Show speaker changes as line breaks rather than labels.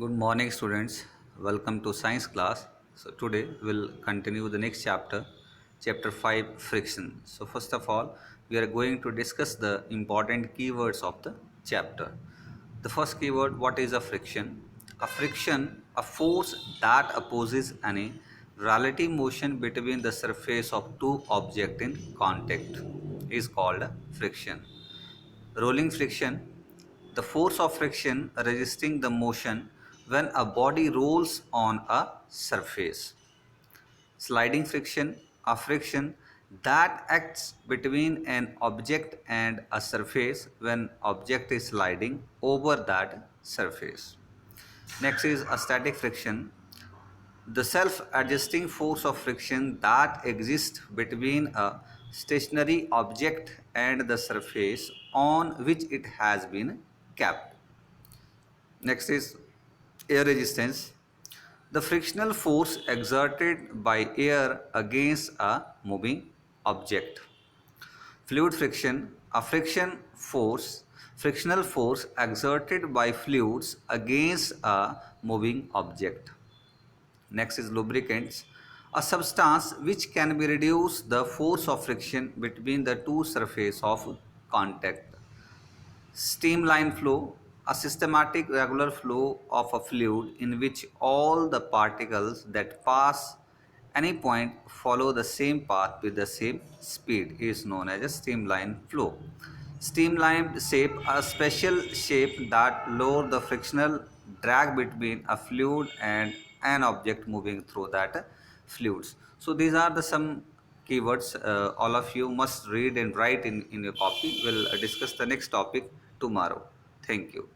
Good morning, students. Welcome to science class. So today we'll continue the next chapter, chapter 5, friction. So first of all, we are going to discuss the important keywords of the chapter. The first keyword, what is a friction? A friction, a force that opposes any relative motion between the surface of two objects in contact, is called friction. Rolling friction, the force of friction resisting the motion when a body rolls on a surface. Sliding friction, a friction that acts between an object and a surface when object is sliding over that surface. Next is a static friction, the self-adjusting force of friction that exists between a stationary object and the surface on which it has been kept. Next is air resistance, the frictional force exerted by air against a moving object. Fluid friction, a frictional force exerted by fluids against a moving object. Next is lubricants, a substance which can be reduce the force of friction between the two surfaces of contact. Streamline flow, a systematic regular flow of a fluid in which all the particles that pass any point follow the same path with the same speed is known as a streamline flow. Streamlined shape, a special shape that lower the frictional drag between a fluid and an object moving through that fluids. So these are the some keywords all of you must read and write in your copy. We'll discuss the next topic tomorrow. Thank you.